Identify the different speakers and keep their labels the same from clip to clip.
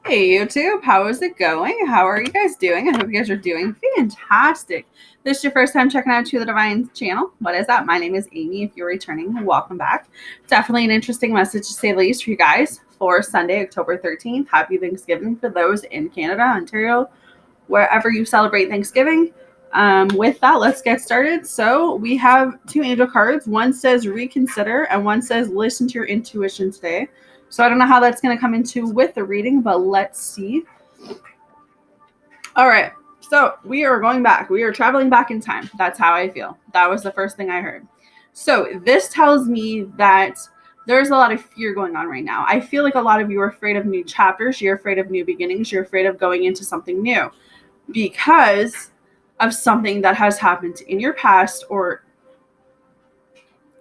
Speaker 1: Hey YouTube, how is it going? How are you guys doing? I hope you guys are doing fantastic. This is your first time checking out To the Divine channel. What is that? My name is Amy. If you're returning, welcome back. Definitely an interesting message to say the least for you guys for Sunday, October 13th. Happy Thanksgiving for those in Canada, Ontario, wherever you celebrate Thanksgiving. With that, let's get started. So we have two angel cards. One says reconsider and one says listen to your intuition today. So I don't know how that's going to come into with the reading, but let's see. All right. So we are going back. We are traveling back in time. That's how I feel. That was the first thing I heard. So this tells me that there's a lot of fear going on right now. I feel like a lot of you are afraid of new chapters. You're afraid of new beginnings. You're afraid of going into something new because of something that has happened in your past, or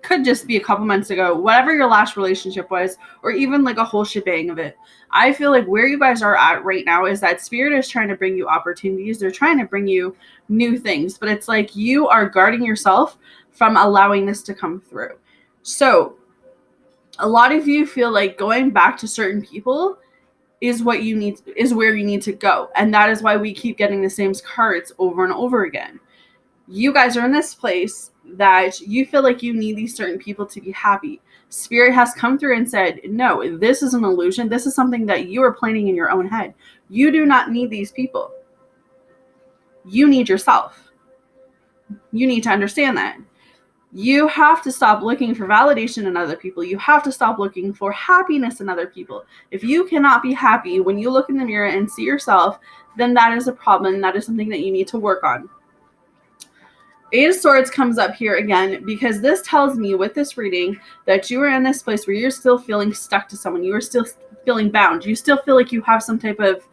Speaker 1: could just be a couple months ago, whatever your last relationship was, or even like a whole shebang of it. I feel like where you guys are at right now is that spirit is trying to bring you opportunities. They're trying to bring you new things, but it's like you are guarding yourself from allowing this to come through. So a lot of you feel like going back to certain people is what you need, is where you need to go. And that is why we keep getting the same cards over and over again. You guys are in this place that you feel like you need these certain people to be happy. Spirit has come through and said, no, this is an illusion. This is something that you are planning in your own head. You do not need these people. You need yourself. You need to understand that. You have to stop looking for validation in other people. You have to stop looking for happiness in other people. If you cannot be happy when you look in the mirror and see yourself, then that is a problem. That is something that you need to work on. Eight of Swords comes up here again because this tells me with this reading that you are in this place where you're still feeling stuck to someone. You are still feeling bound. You still feel like you have some type of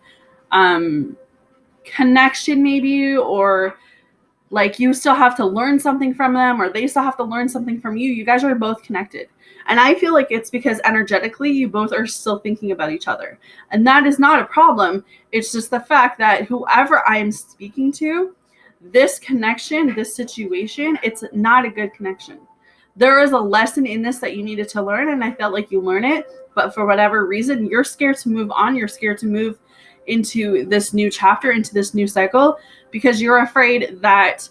Speaker 1: connection maybe, or like you still have to learn something from them, or they still have to learn something from you. You guys are both connected. And I feel like it's because energetically you both are still thinking about each other. And that is not a problem. It's just the fact that whoever I am speaking to, this connection, this situation, it's not a good connection. There is a lesson in this that you needed to learn, and I felt like you learn it, but for whatever reason, you're scared to move on. You're scared to move into this new chapter, into this new cycle, because you're afraid that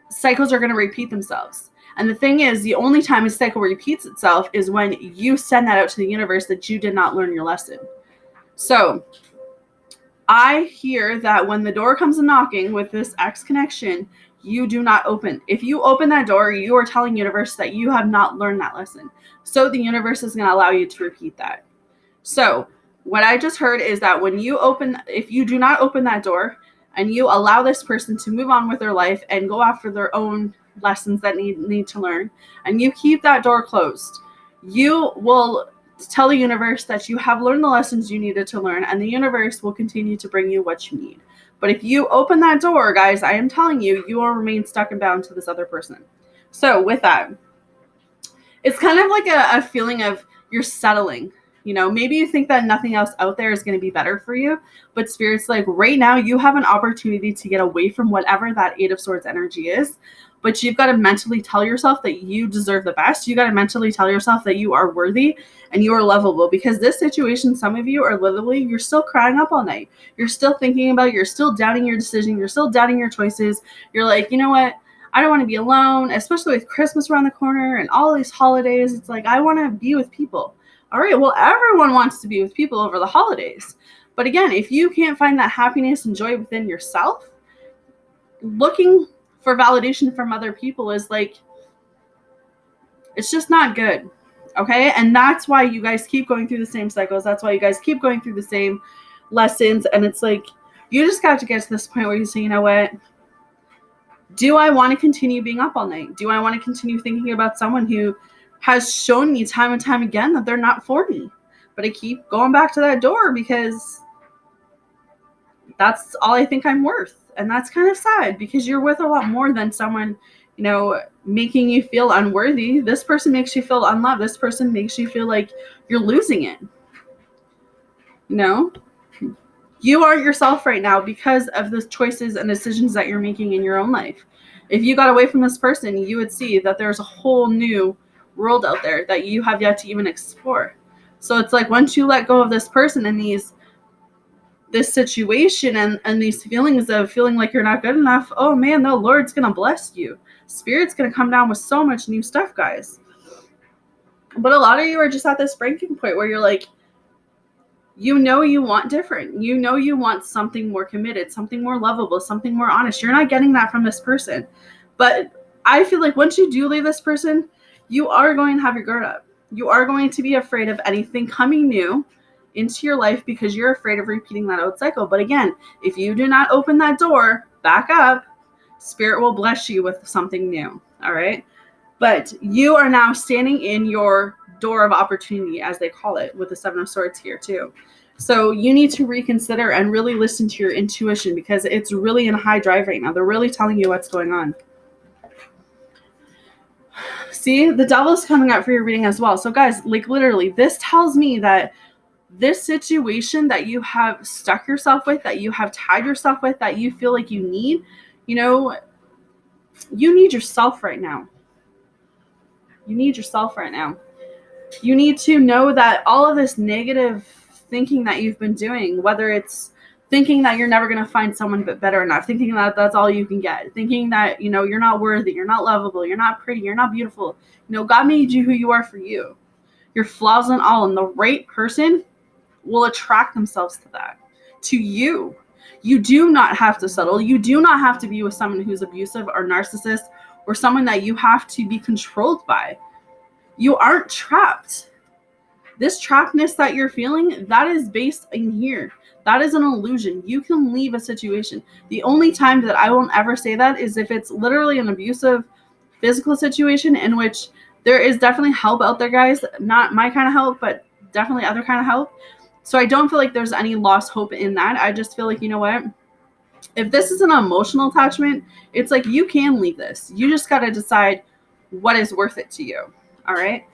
Speaker 1: cycles are going to repeat themselves. And the thing is, the only time a cycle repeats itself is when you send that out to the universe that you did not learn your lesson. So I hear that when the door comes a knocking with this X connection, you do not open. If you open that door, you are telling universe that you have not learned that lesson. So the universe is going to allow you to repeat that. So what I just heard is that when you open, if you do not open that door and you allow this person to move on with their life and go after their own lessons that need to learn, and you keep that door closed, you will tell the universe that you have learned the lessons you needed to learn, and the universe will continue to bring you what you need. But if you open that door, guys, I am telling you, you will remain stuck and bound to this other person. So with that, it's kind of like a feeling of you're settling. You know, maybe you think that nothing else out there is going to be better for you, but Spirit's like, right now you have an opportunity to get away from whatever that Eight of Swords energy is, but you've got to mentally tell yourself that you deserve the best. You got to mentally tell yourself that you are worthy and you are lovable, because this situation, some of you are literally, you're still crying up all night. You're still thinking about it. You're still doubting your decision. You're still doubting your choices. You're like, you know what? I don't want to be alone, especially with Christmas around the corner and all these holidays. It's like, I want to be with people. All right, well, everyone wants to be with people over the holidays. But again, if you can't find that happiness and joy within yourself, looking for validation from other people is like, it's just not good. Okay? And that's why you guys keep going through the same cycles. That's why you guys keep going through the same lessons. And it's like, you just got to get to this point where you say, you know what? Do I want to continue being up all night? Do I want to continue thinking about someone who has shown me time and time again that they're not for me? But I keep going back to that door because that's all I think I'm worth. And that's kind of sad, because you're worth a lot more than someone, you know, making you feel unworthy. This person makes you feel unloved. This person makes you feel like you're losing it. You know? You aren't yourself right now because of the choices and decisions that you're making in your own life. If you got away from this person, you would see that there's a whole new world out there that you have yet to even explore. So it's like once you let go of this person and this situation and these feelings of feeling like you're not good enough, oh man, the Lord's going to bless you. Spirit's going to come down with so much new stuff, guys. But a lot of you are just at this breaking point where you're like, you want different. You want something more committed, something more lovable, something more honest. You're not getting that from this person. But I feel like once you do leave this person, you are going to have your guard up. You are going to be afraid of anything coming new into your life because you're afraid of repeating that old cycle. But again, if you do not open that door back up, Spirit will bless you with something new. All right. But you are now standing in your door of opportunity, as they call it, with the Seven of Swords here too. So you need to reconsider and really listen to your intuition because it's really in high drive right now. They're really telling you what's going on. See, the Devil's coming out for your reading as well. So guys, like literally, this tells me that this situation that you have stuck yourself with, that you have tied yourself with, that you feel like you need, you need yourself right now. You need yourself right now. You need to know that all of this negative thinking that you've been doing, whether it's thinking that you're never going to find someone but better enough, thinking that that's all you can get, thinking that, you're not worthy, you're not lovable, you're not pretty, you're not beautiful. God made you who you are for you. Your flaws and all, and the right person will attract themselves to that, to you. You do not have to settle. You do not have to be with someone who's abusive or narcissist or someone that you have to be controlled by. You aren't trapped. This trappedness that you're feeling, that is based in here. That is an illusion. You can leave a situation. The only time that I won't ever say that is if it's literally an abusive physical situation in which there is definitely help out there, guys. Not my kind of help, but definitely other kind of help. So I don't feel like there's any lost hope in that. I just feel like, you know what? If this is an emotional attachment, it's like you can leave this. You just got to decide what is worth it to you. All right?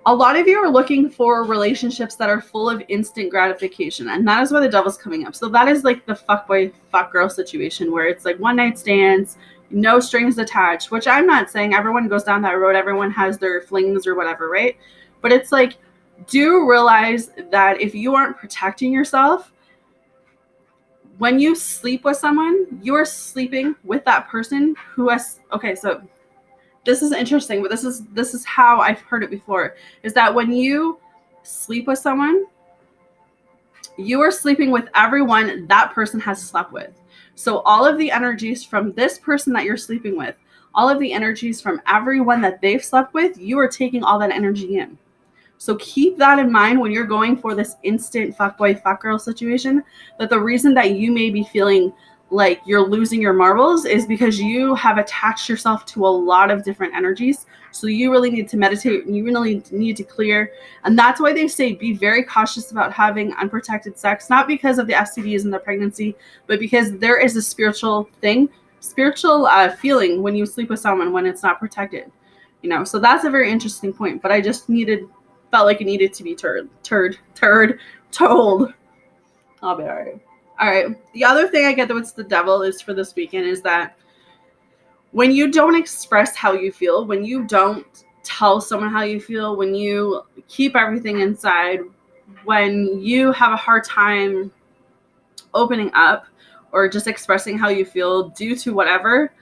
Speaker 1: A lot of you are looking for relationships that are full of instant gratification, and that is why the Devil's coming up. So that is like the fuckboy, fuckgirl situation where it's like one night stands, no strings attached, which I'm not saying everyone goes down that road. Everyone has their flings or whatever, right? But it's like, do realize that if you aren't protecting yourself, when you sleep with someone, you're sleeping with that person who has, okay, so this is interesting, but this is how I've heard it before, is that when you sleep with someone, you are sleeping with everyone that person has slept with. So all of the energies from this person that you're sleeping with, all of the energies from everyone that they've slept with, you are taking all that energy in. So keep that in mind when you're going for this instant fuckboy, fuckgirl situation, that the reason that you may be feeling like you're losing your marbles is because you have attached yourself to a lot of different energies. So you really need to meditate and you really need to clear. And that's why they say be very cautious about having unprotected sex, not because of the STDs and the pregnancy, but because there is a spiritual feeling when you sleep with someone when it's not protected. So that's a very interesting point, but I just felt like it needed to be told. I'll be all right. All right. The other thing I get with the Devil is for this weekend is that when you don't express how you feel, when you don't tell someone how you feel, when you keep everything inside, when you have a hard time opening up or just expressing how you feel due to whatever,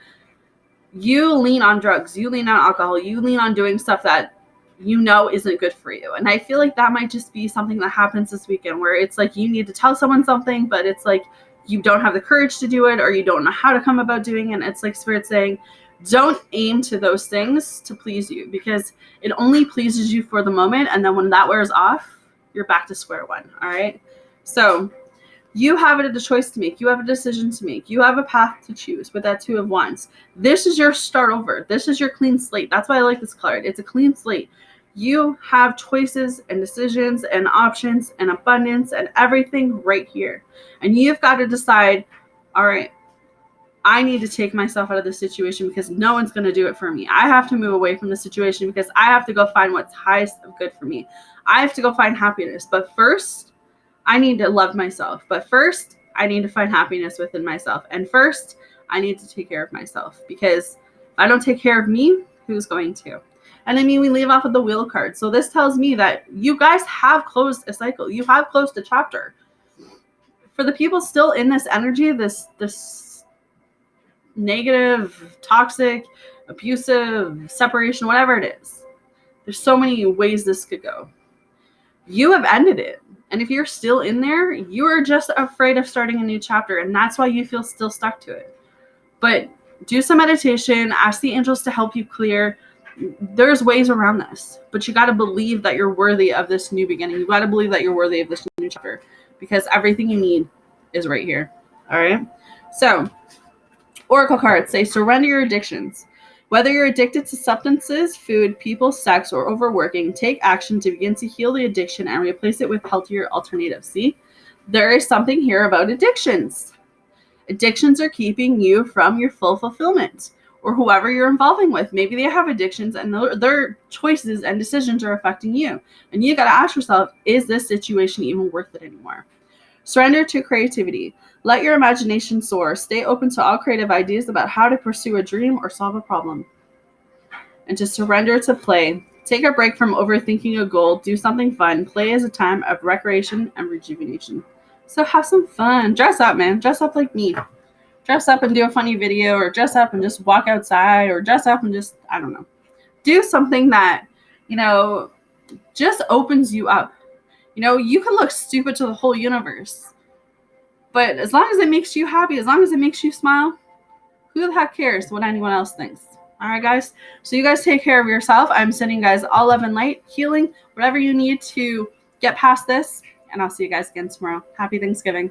Speaker 1: you lean on drugs, you lean on alcohol, you lean on doing stuff that isn't good for you. And I feel like that might just be something that happens this weekend where it's like you need to tell someone something, but it's like you don't have the courage to do it or you don't know how to come about doing it. And it's like Spirit saying, don't aim to those things to please you because it only pleases you for the moment. And then when that wears off, you're back to square one. All right. So you have a choice to make. You have a decision to make. You have a path to choose with that Two of Wands. This is your start over. This is your clean slate. That's why I like this card. It's a clean slate. You have choices and decisions and options and abundance and everything right here. And you've got to decide, all right, I need to take myself out of this situation because no one's going to do it for me. I have to move away from the situation because I have to go find what's highest of good for me. I have to go find happiness. But first, I need to love myself. But first, I need to find happiness within myself. And first, I need to take care of myself because if I don't take care of me, who's going to? And I mean, we leave off with the wheel card. So this tells me that you guys have closed a cycle. You have closed a chapter. For the people still in this energy, this negative, toxic, abusive, separation, whatever it is, there's so many ways this could go. You have ended it. And if you're still in there, you are just afraid of starting a new chapter. And that's why you feel still stuck to it. But do some meditation, ask the angels to help you clear. There's ways around this, but you got to believe that you're worthy of this new beginning. You got to believe that you're worthy of this new chapter, because everything you need is right here. All right. So oracle cards say surrender your addictions. Whether you're addicted to substances, food, people, sex, or overworking, take action to begin to heal the addiction and replace it with healthier alternatives. See, there is something here about addictions. Addictions are keeping you from your full fulfillment, or whoever you're involving with. Maybe they have addictions and their choices and decisions are affecting you. And you got to ask yourself, is this situation even worth it anymore? Surrender to creativity. Let your imagination soar. Stay open to all creative ideas about how to pursue a dream or solve a problem. And to surrender to play. Take a break from overthinking a goal. Do something fun. Play is a time of recreation and rejuvenation. So have some fun. Dress up, man. Dress up like me. Dress up and do a funny video, or dress up and just walk outside, or dress up and just, I don't know. Do something that, just opens you up. You can look stupid to the whole universe. But as long as it makes you happy, as long as it makes you smile, who the heck cares what anyone else thinks? All right, guys. So you guys take care of yourself. I'm sending you guys all love and light, healing, whatever you need to get past this. And I'll see you guys again tomorrow. Happy Thanksgiving.